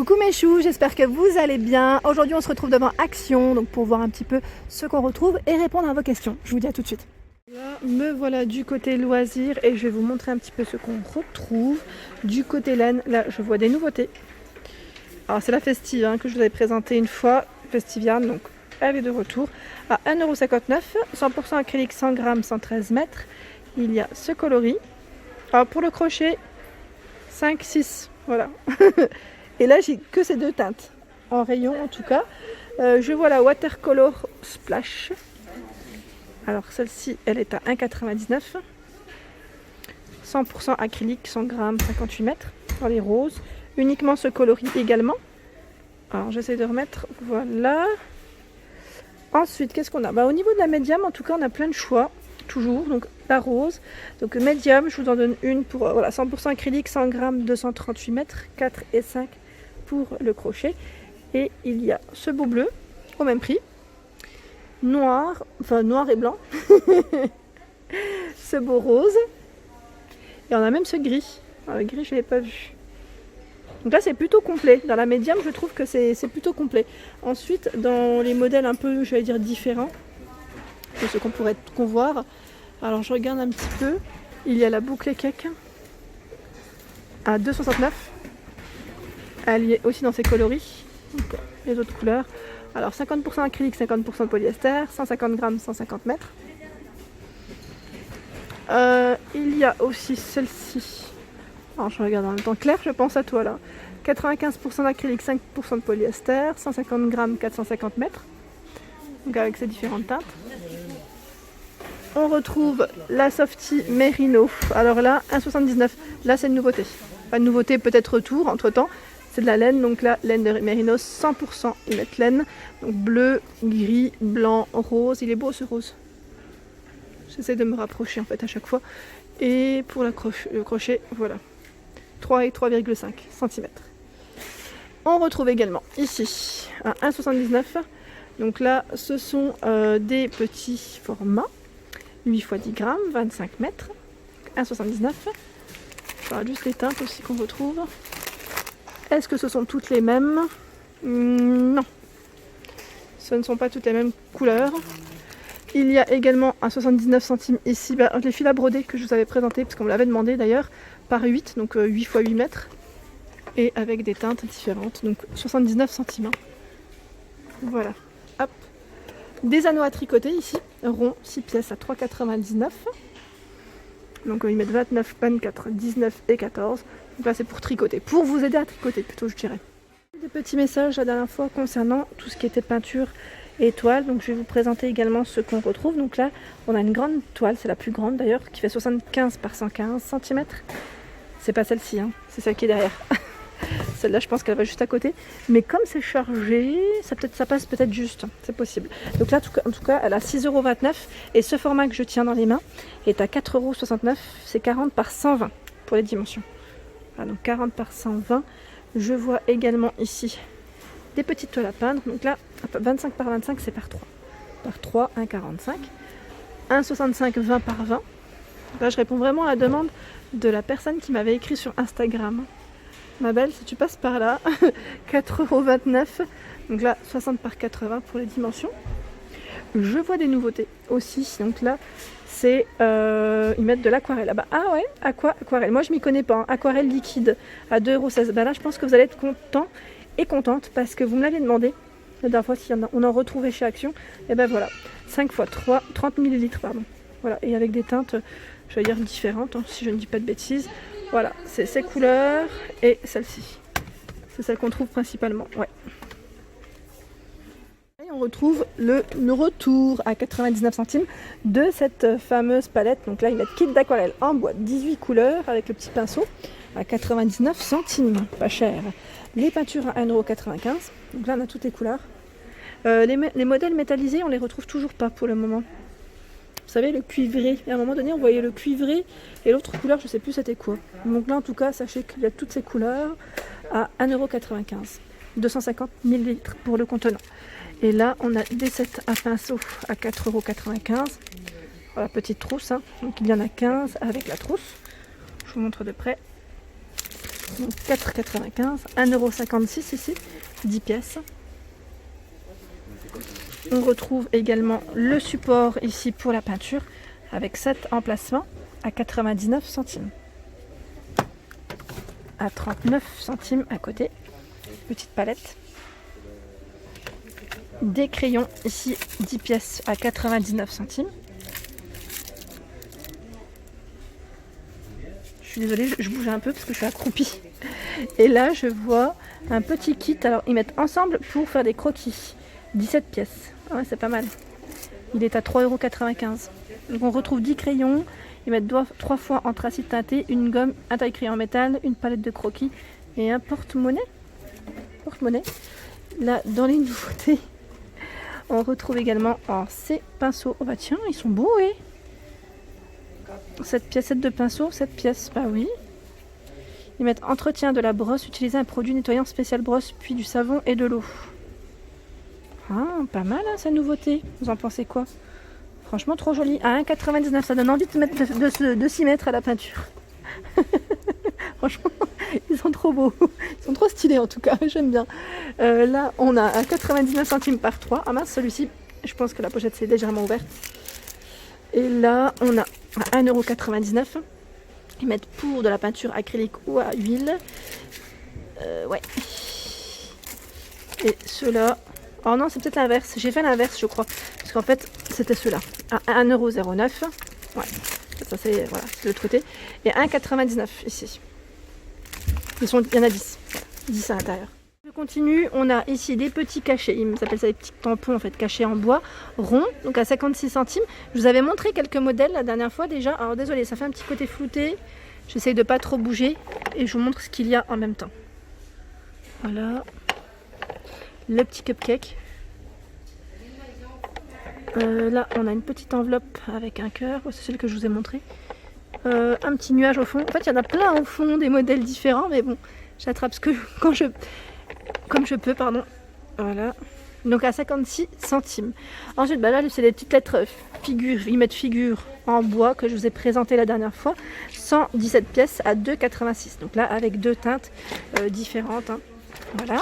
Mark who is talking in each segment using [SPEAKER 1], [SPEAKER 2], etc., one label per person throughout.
[SPEAKER 1] Coucou mes choux, j'espère que vous allez bien. Aujourd'hui on se retrouve devant Action donc pour voir un petit peu ce qu'on retrouve et répondre à vos questions. Je vous dis à tout de suite. Là, me voilà du côté loisirs et je vais vous montrer un petit peu ce qu'on retrouve. Du côté laine, là je vois des nouveautés. Alors c'est la Festive que je vous avais présentée une fois, Festiviane, donc elle est de retour à 1,59€, 100% acrylique 100 grammes, 113 mètres. Il y a ce coloris. Alors pour le crochet, 5, 6, voilà. Et là, j'ai que ces deux teintes, en rayon en tout cas. Je vois la Watercolor Splash. Alors celle-ci, elle est à 1,99€. 100% acrylique, 100 grammes, 58 mètres. Dans les roses. Uniquement ce coloris également. Alors j'essaie de remettre, voilà. Ensuite, qu'est-ce qu'on a? Au niveau de la médium, en tout cas, on a plein de choix. Toujours, donc la rose. Donc médium, je vous en donne une pour 100% acrylique, 100 grammes, 238 mètres, 4 et 5 pour le crochet. Et il y a ce beau bleu au même prix, noir, enfin noir et blanc, ce beau rose, et on a même ce gris. Alors, le gris je ne l'ai pas vu. Donc là c'est plutôt complet, dans la médium je trouve que c'est plutôt complet. Ensuite dans les modèles un peu, je vais dire différents de ce qu'on pourrait voir, alors je regarde un petit peu, il y a la boucle cake à 2,69€. Elle y est aussi dans ses coloris, donc, les autres couleurs. Alors 50% acrylique, 50% polyester, 150 grammes, 150 mètres. Il y a aussi celle-ci. Alors je regarde en même temps. Claire, je pense à toi là. 95% d'acrylique, 5% de polyester, 150 grammes, 450 mètres. Donc avec ces différentes teintes. On retrouve la Softy Merino. Alors là, 1,79€. Là c'est une nouveauté. Pas de nouveauté, peut-être retour entre temps. C'est de la laine, donc là, laine de Merino, 100%. Ils mettent laine, donc bleu, gris, blanc, rose. Il est beau ce rose. J'essaie de me rapprocher en fait à chaque fois. Et pour le crochet, voilà. 3 et 3,5 cm. On retrouve également ici un 1,79€. Donc là, ce sont des petits formats. 8 x 10 grammes, 25 mètres. 1,79€. Je regarde juste les teintes aussi qu'on retrouve. Est-ce que ce sont toutes les mêmes? Non. Ce ne sont pas toutes les mêmes couleurs. Il y a également un 79 centimes ici, les fils à broder que je vous avais présenté, parce qu'on me l'avait demandé d'ailleurs, par 8, donc 8 x 8 mètres. Et avec des teintes différentes, donc 79 centimes. Voilà. Hop. Des anneaux à tricoter ici, ronds, 6 pièces à 3,99€. Donc ils mettent 29, 24, 19 et 14. Donc là c'est pour tricoter, pour vous aider à tricoter plutôt je dirais. Des petits messages la dernière fois concernant tout ce qui était peinture et toile. Donc je vais vous présenter également ce qu'on retrouve. Donc là on a une grande toile, c'est la plus grande d'ailleurs, qui fait 75 par 115 cm. C'est pas celle-ci, c'est celle qui est derrière. Celle-là je pense qu'elle va juste à côté. Mais comme c'est chargé, ça passe peut-être juste, c'est possible. Donc là en tout cas elle a 6,29€ et ce format que je tiens dans les mains est à 4,69€. C'est 40 par 120 pour les dimensions. Voilà, donc 40 par 120. Je vois également ici des petites toiles à peindre. Donc là 25 par 25 c'est par 3. Par 3, 1,45. 1,65, 20 par 20. Donc là je réponds vraiment à la demande de la personne qui m'avait écrit sur Instagram. Ma belle, si tu passes par là, 4,29€. Donc là, 60 par 80 pour les dimensions. Je vois des nouveautés aussi. Donc là, c'est ils mettent de l'aquarelle là-bas. Ah ouais, aquarelle. Moi, je m'y connais pas. Aquarelle liquide à 2,16€. Là, je pense que vous allez être content et contente parce que vous me l'aviez demandé la dernière fois si on en retrouvait chez Action. Et ben voilà, 5 x 3, 30 ml, pardon. Voilà, et avec des teintes, je vais dire différentes, si je ne dis pas de bêtises. Voilà, c'est ces couleurs et celle-ci. C'est celle qu'on trouve principalement, ouais. Et on retrouve le retour à 99 centimes de cette fameuse palette. Donc là, ils mettent kit d'aquarelle en bois, 18 couleurs avec le petit pinceau à 99 centimes, pas cher. Les peintures à 1,95€. Donc là, on a toutes les couleurs. Les modèles métallisés, on les retrouve toujours pas pour le moment. Vous savez, le cuivré. Et à un moment donné, on voyait le cuivré et l'autre couleur, je ne sais plus c'était quoi. Donc là, en tout cas, sachez qu'il y a toutes ces couleurs à 1,95€. 250 ml pour le contenant. Et là, on a des sets à pinceau à 4,95€. Voilà, petite trousse. Donc il y en a 15 avec la trousse. Je vous montre de près. Donc 4,95, 1,56€ ici, 10 pièces. On retrouve également le support ici pour la peinture avec 7 emplacements à 99 centimes. À 39 centimes à côté, petite palette. Des crayons ici, 10 pièces à 99 centimes. Je suis désolée, je bouge un peu parce que je suis accroupie. Et là, je vois un petit kit. Alors, ils mettent ensemble pour faire des croquis. 17 pièces. Ouais, c'est pas mal. Il est à 3,95 €. Donc, on retrouve 10 crayons. Ils mettent 3 fois anthracite teinté, une gomme, un taille-crayon en métal, une palette de croquis et un porte-monnaie. Là, dans les nouveautés, on retrouve également ces pinceaux. Oh bah tiens, ils sont beaux, oui. Cette pièce de pinceau, cette pièce, bah oui. Ils mettent entretien de la brosse, utiliser un produit nettoyant spécial brosse, puis du savon et de l'eau. Ah, pas mal hein, cette nouveauté. Vous en pensez quoi? Franchement, trop joli. À 1,99 €, ça donne envie de s'y mettre à la peinture. Franchement, ils sont trop beaux. Ils sont trop stylés en tout cas, j'aime bien. Là, on a à 99 centimes par 3. Ah mince, celui-ci, je pense que la pochette s'est légèrement ouverte. Et là, on a à 1,99 €. Ils mettent pour de la peinture acrylique ou à huile. Ouais. Et ceux-là... Oh non, c'est peut-être l'inverse. J'ai fait l'inverse, je crois. Parce qu'en fait, c'était ceux-là. À 1,09 €. Ouais. Ça, c'est voilà, l'autre côté. Et 1,99 € ici. Il y en a 10. 10 à l'intérieur. Je continue. On a ici des petits cachets. Ils appellent ça des petits tampons en fait, cachés en bois, ronds. Donc à 56 centimes. Je vous avais montré quelques modèles la dernière fois déjà. Alors désolé, ça fait un petit côté flouté. J'essaye de pas trop bouger. Et je vous montre ce qu'il y a en même temps. Voilà. Le petit cupcake. Là, on a une petite enveloppe avec un cœur. C'est celle que je vous ai montré. Un petit nuage au fond. En fait, il y en a plein au fond, des modèles différents. Mais bon, j'attrape ce que comme je peux, pardon. Voilà. Donc à 56 centimes. Ensuite, bah là, c'est des petites lettres figures. Ils mettent figures en bois que je vous ai présenté la dernière fois. 117 pièces à 2,86 €. Donc là, avec deux teintes différentes. Hein. Voilà.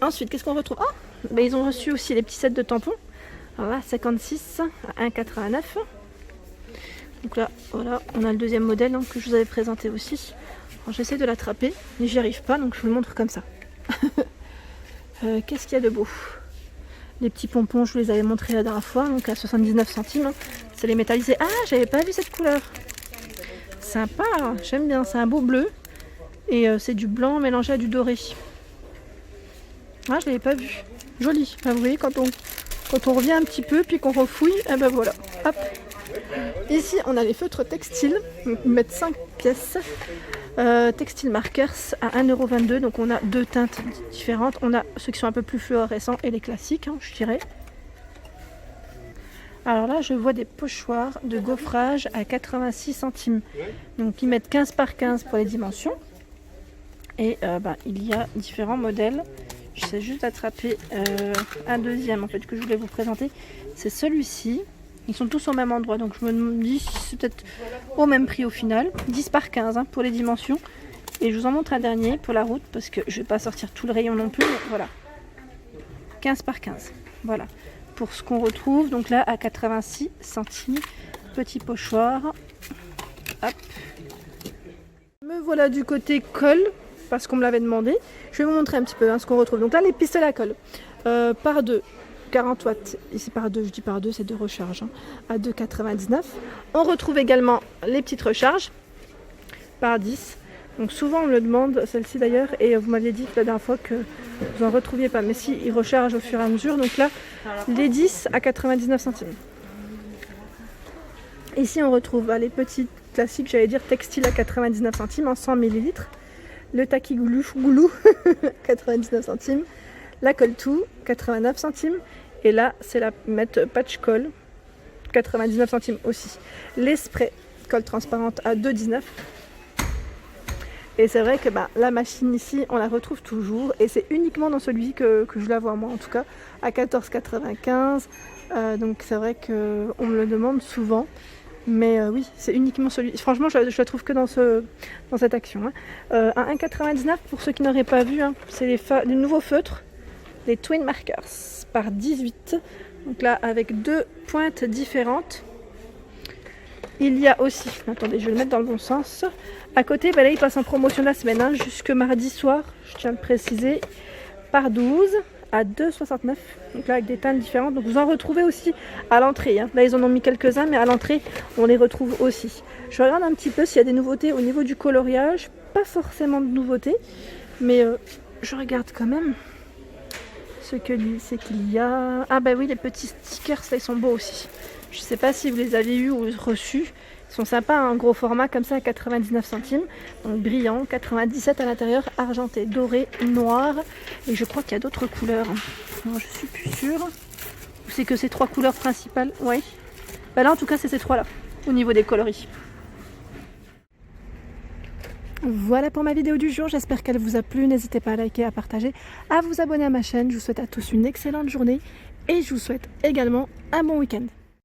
[SPEAKER 1] Ensuite, qu'est-ce qu'on retrouve? Ah, bah, ils ont reçu aussi les petits sets de tampons. Alors là, 56 à 1,89 €. Donc là, voilà, on a le deuxième modèle hein, que je vous avais présenté aussi. J'essaie de l'attraper, mais j'y arrive pas, donc je vous le montre comme ça. Qu'est-ce qu'il y a de beau? Les petits pompons, je vous les avais montrés la dernière fois, donc à 79 centimes. Hein. C'est les métallisés. Ah, j'avais pas vu cette couleur. Sympa, j'aime bien, c'est un beau bleu. Et c'est du blanc mélangé à du doré. Ah, je l'avais pas vu. Joli. Enfin, vous voyez, quand on revient un petit peu, puis qu'on refouille, et ben voilà. Hop. Ici, on a les feutres textiles. Donc, ils mettent 5 pièces. Textile Markers à 1,22 €. Donc, on a deux teintes différentes. On a ceux qui sont un peu plus fluorescents et les classiques, hein, je dirais. Alors là, je vois des pochoirs de gaufrage à 86 centimes. Donc, ils mettent 15 par 15 pour les dimensions. Et il y a différents modèles. J'essaie juste d'attraper un deuxième en fait que je voulais vous présenter. C'est celui-ci. Ils sont tous au même endroit, donc je me dis c'est peut-être au même prix au final. 10 par 15 hein, pour les dimensions. Et je vous en montre un dernier pour la route parce que je ne vais pas sortir tout le rayon non plus. Mais voilà. 15 par 15. Voilà. Pour ce qu'on retrouve, donc là à 86 centimes. Petit pochoir. Hop. Me voilà du côté colle. Parce qu'on me l'avait demandé. Je vais vous montrer un petit peu hein, ce qu'on retrouve. Donc là, les pistolets à colle. Par 2, 40 watts. Ici par 2, je dis par 2, c'est 2 recharges. Hein, à 2,99 €. On retrouve également les petites recharges. Par 10. Donc souvent, on me le demande, celle-ci d'ailleurs. Et vous m'aviez dit la dernière fois que vous n'en retrouviez pas. Mais si, ils rechargent au fur et à mesure. Donc là, les 10 à 99 centimes. Ici, on retrouve les petits classiques, j'allais dire textile à 99 centimes en 100 ml. Le Taki Goulou, 99 centimes. La colle tout, 89 centimes. Et là, c'est la mettre patch colle, 99 centimes aussi. Les sprays colle transparente à 2,19 €. Et c'est vrai que la machine ici, on la retrouve toujours. Et c'est uniquement dans celui que je la vois, moi en tout cas, à 14,95 €. Donc c'est vrai qu'on me le demande souvent. Mais oui, c'est uniquement celui. Franchement, je la trouve que dans cette action. Hein. À 1,99 pour ceux qui n'auraient pas vu, hein, c'est les nouveaux feutres, les Twin Markers par 18. Donc là, avec 2 pointes différentes. Il y a aussi, attendez, je vais le mettre dans le bon sens. À côté, là, il passe en promotion la semaine, hein, jusque mardi soir, je tiens à le préciser, par 12 à 2,69. Donc là, avec des teintes différentes. Donc vous en retrouvez aussi à l'entrée. Hein. Là, ils en ont mis quelques-uns, mais à l'entrée, on les retrouve aussi. Je regarde un petit peu s'il y a des nouveautés au niveau du coloriage. Pas forcément de nouveautés, mais je regarde quand même ce qu'il y a. Ah bah oui, les petits stickers, ça, ils sont beaux aussi. Je ne sais pas si vous les avez eus ou reçus. Ils sont sympas, un gros format comme ça à 99 centimes. Donc brillant, 97 à l'intérieur, argenté, doré, noir. Et je crois qu'il y a d'autres couleurs. Non, je suis plus sûre. C'est que ces 3 couleurs principales. Oui. Bah là en tout cas c'est ces 3 là, au niveau des coloris. Voilà pour ma vidéo du jour, j'espère qu'elle vous a plu. N'hésitez pas à liker, à partager, à vous abonner à ma chaîne. Je vous souhaite à tous une excellente journée et je vous souhaite également un bon week-end.